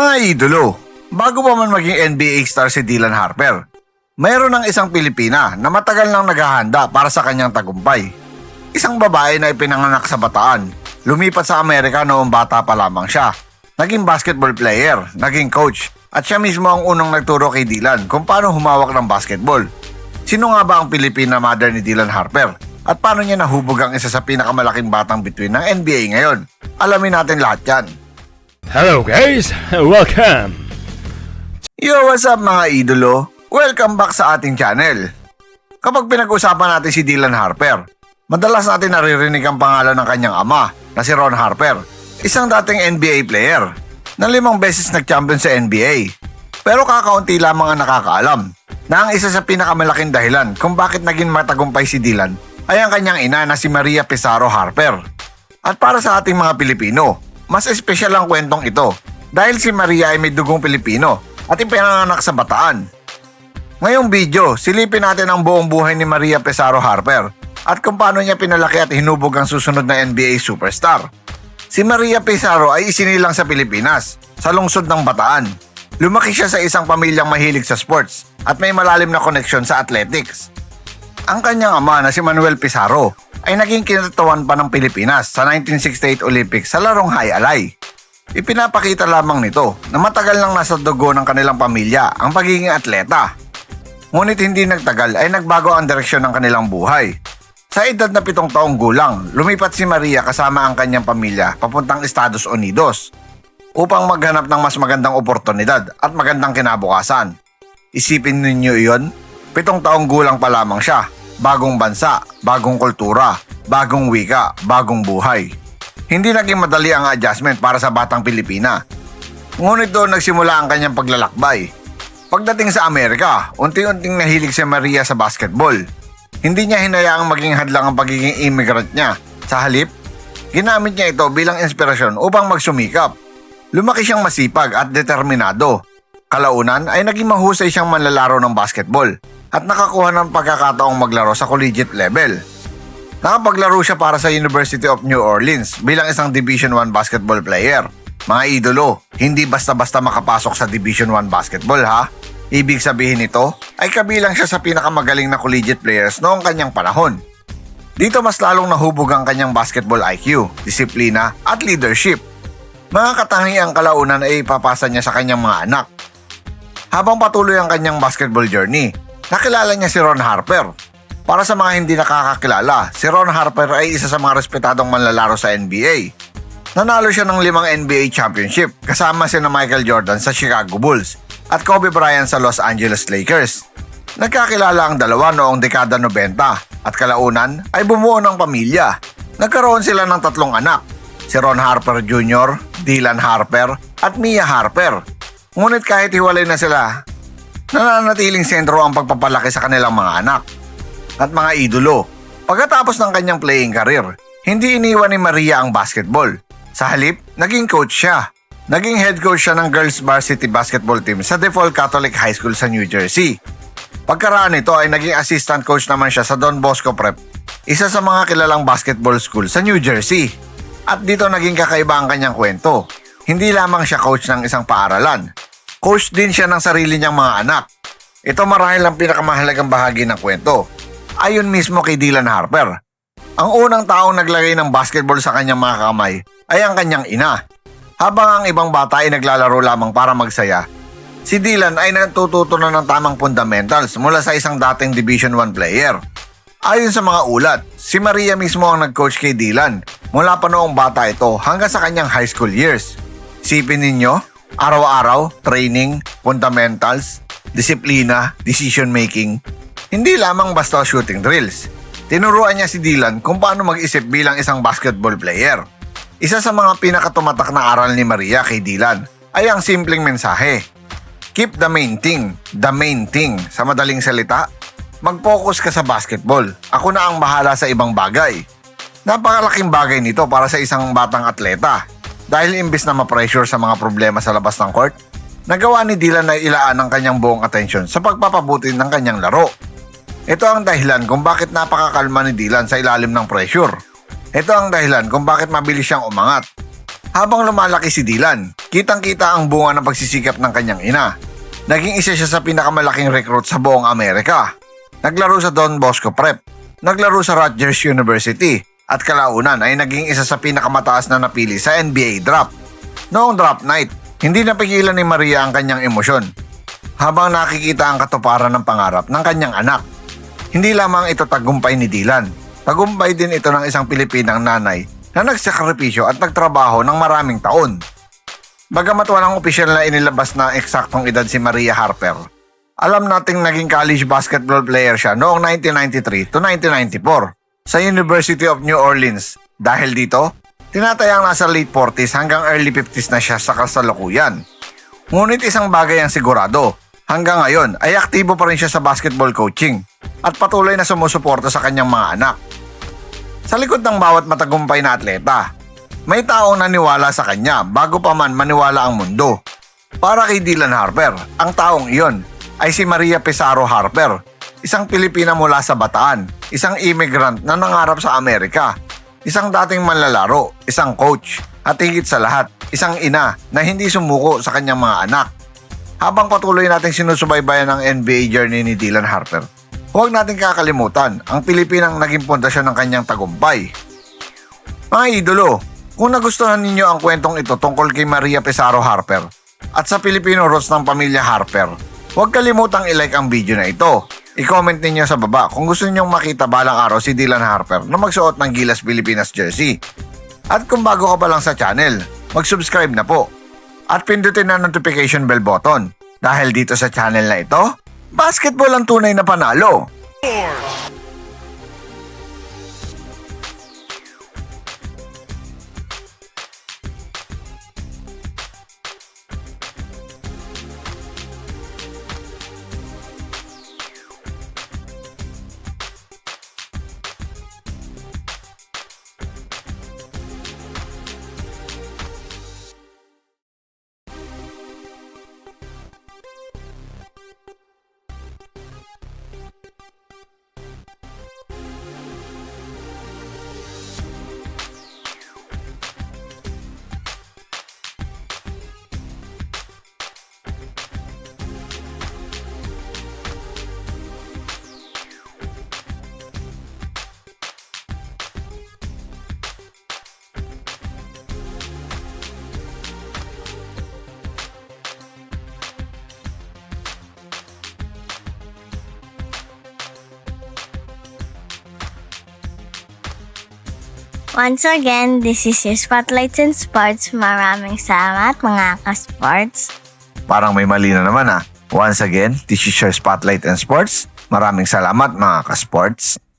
Mga idolo, bago pa man maging NBA star si Dylan Harper, mayroon ng isang Pilipina na matagal nang naghahanda para sa kanyang tagumpay. Isang babae na ipinanganak sa Bataan, lumipat sa Amerika noong bata pa lamang siya. Naging basketball player, naging coach, at siya mismo ang unang nagturo kay Dylan kung paano humawak ng basketball. Sino nga ba ang Pilipina mother ni Dylan Harper? At paano niya nahubog ang isa sa pinakamalaking batang bituin ng NBA ngayon? Alamin natin lahat yan. Hello guys, welcome! Yo, what's up mga idolo? Welcome back sa ating channel. Kapag pinag-usapan natin si Dylan Harper, madalas natin naririnig ang pangalan ng kanyang ama na si Ron Harper, isang dating NBA player na 5 beses nag-champion sa NBA. Pero kakaunti lamang ang nakakaalam na ang isa sa pinakamalaking dahilan kung bakit naging matagumpay si Dylan ay ang kanyang ina na si Maria Pizarro Harper. At para sa ating mga Pilipino, mas espesyal ang kwentong ito dahil si Maria ay may dugong Pilipino at ipinanganak sa Bataan. Ngayong video, silipin natin ang buong buhay ni Maria Pizarro Harper at kung paano niya pinalaki at hinubog ang susunod na NBA superstar. Si Maria Pizarro ay isinilang sa Pilipinas, sa lungsod ng Bataan. Lumaki siya sa isang pamilyang mahilig sa sports at may malalim na koneksyon sa athletics. Ang kanyang ama na si Manuel Pizarro ay naging kinatawan pa ng Pilipinas sa 1968 Olympics sa larong high alay. Ipinapakita lamang nito na matagal nang nasa dugo ng kanilang pamilya ang pagiging atleta. Ngunit hindi nagtagal ay nagbago ang direksyon ng kanilang buhay. Sa edad na 7 taong gulang, lumipat si Maria kasama ang kanyang pamilya papuntang Estados Unidos upang maghanap ng mas magandang oportunidad at magandang kinabukasan. Isipin ninyo iyon, 7 taong gulang pa lamang siya. Bagong bansa, bagong kultura, bagong wika, bagong buhay. Hindi naging madali ang adjustment para sa batang Pilipina. Ngunit doon nagsimula ang kanyang paglalakbay. Pagdating sa Amerika, unti-unting nahilig si Maria sa basketball. Hindi niya hinayaang maging hadlang ang pagiging immigrant niya. Sa halip, ginamit niya ito bilang inspirasyon upang magsumikap. Lumaki siyang masipag at determinado. Kalaunan ay naging mahusay siyang manlalaro ng basketball at nakakuha ng pagkakataong maglaro sa collegiate level. Nakapaglaro siya para sa University of New Orleans bilang isang Division I basketball player. Mga idolo, hindi basta-basta makapasok sa Division I basketball ha. Ibig sabihin nito ay kabilang siya sa pinakamagaling na collegiate players noong kanyang panahon. Dito mas lalong nahubog ang kanyang basketball IQ, disiplina at leadership. Mga katangiang kalaunan ay ipapasa niya sa kanyang mga anak. Habang patuloy ang kanyang basketball journey, nakilala niya si Ron Harper. Para sa mga hindi nakakakilala, si Ron Harper ay isa sa mga respetadong manlalaro sa NBA. Nanalo siya ng 5 NBA championship kasama sina Michael Jordan sa Chicago Bulls at Kobe Bryant sa Los Angeles Lakers. Nagkakilala ang dalawa noong dekada 90 at kalaunan ay bumuo ng pamilya. Nagkaroon sila ng 3 anak, si Ron Harper Jr., Dylan Harper at Mia Harper. Ngunit kahit hiwalay na sila, nananatiling sentro ang pagpapalaki sa kanilang mga anak. At mga idolo, pagkatapos ng kanyang playing career, hindi iniwan ni Maria ang basketball. Sa halip, naging coach siya. Naging head coach siya ng girls varsity basketball team sa DePaul Catholic High School sa New Jersey. Pagkaraan nito ay naging assistant coach naman siya sa Don Bosco Prep, isa sa mga kilalang basketball school sa New Jersey. At dito naging kakaiba ang kanyang kwento. Hindi lamang siya coach ng isang paaralan. Coach din siya ng sarili niyang mga anak. Ito marahil ang pinakamahalagang bahagi ng kwento. Ayon mismo kay Dylan Harper, ang unang taong naglagay ng basketball sa kanyang mga kamay ay ang kanyang ina. Habang ang ibang bata ay naglalaro lamang para magsaya, si Dylan ay natututo na ng tamang fundamentals mula sa isang dating Division I player. Ayon sa mga ulat, si Maria mismo ang nag-coach kay Dylan mula pa noong bata ito hanggang sa kanyang high school years. Sipin ninyo, araw-araw, training, fundamentals, disiplina, decision making. Hindi lamang basta shooting drills. Tinuruan niya si Dylan kung paano mag-isip bilang isang basketball player. Isa sa mga pinakatumatak na aral ni Maria kay Dylan ay ang simpleng mensahe. Keep the main thing, the main thing. Sa madaling salita, mag-focus ka sa basketball. Ako na ang bahala sa ibang bagay. Napakalaking bagay nito para sa isang batang atleta. Dahil imbis na ma-pressure sa mga problema sa labas ng court, nagawa ni Dylan na ilaan ang kanyang buong atensyon sa pagpapabuti ng kanyang laro. Ito ang dahilan kung bakit napakakalma ni Dylan sa ilalim ng pressure. Ito ang dahilan kung bakit mabilis siyang umangat. Habang lumalaki si Dylan, kitang-kita ang bunga ng pagsisikap ng kanyang ina. Naging isa siya sa pinakamalaking recruit sa buong Amerika. Naglaro sa Don Bosco Prep, naglaro sa Rutgers University, at kalaunan ay naging isa sa pinakamataas na napili sa NBA draft. Noong draft night, hindi napigilan ni Maria ang kanyang emosyon habang nakikita ang katuparan ng pangarap ng kanyang anak. Hindi lamang ito tagumpay ni Dylan, tagumpay din ito ng isang Pilipinang nanay na nagsakripisyo at nagtrabaho ng maraming taon. Bagamat walang opisyal na inilabas na eksaktong edad si Maria Harper, alam nating naging college basketball player siya noong 1993 to 1994 sa University of New Orleans. Dahil dito, tinatayang nasa late 40s hanggang early 50s na siya sa kasalukuyan. Ngunit isang bagay ang sigurado, hanggang ngayon ay aktibo pa rin siya sa basketball coaching at patuloy na sumusuporta sa kanyang mga anak. Sa likod ng bawat matagumpay na atleta, may taong naniwala sa kanya bago pa man maniwala ang mundo. Para kay Dylan Harper, ang taong iyon ay si Maria Pizarro Harper, isang Pilipina mula sa Bataan, isang immigrant na nangarap sa Amerika, isang dating manlalaro, isang coach, at higit sa lahat, isang ina na hindi sumuko sa kanyang mga anak. Habang patuloy nating sinusubaybayan ang NBA journey ni Dylan Harper, huwag nating kakalimutan ang Pilipinang naging pundasyon ng kanyang tagumpay. Mga idolo, kung nagustuhan ninyo ang kwentong ito tungkol kay Maria Pizarro Harper at sa Filipino roots ng pamilya Harper, huwag kalimutang i-like ang video na ito. I-comment ninyo sa baba kung gusto ninyong makita balang araw si Dylan Harper na magsuot ng Gilas Pilipinas jersey. At kung bago ka pa lang sa channel, mag-subscribe na po. At pindutin na notification bell button. Dahil dito sa channel na ito, basketball ang tunay na panalo. Once again, this is your Spotlights in Sports. Maraming salamat mga ka-sports. Parang may mali na naman ah. Once again, this is your Spotlight and Sports. Maraming salamat mga ka-sports.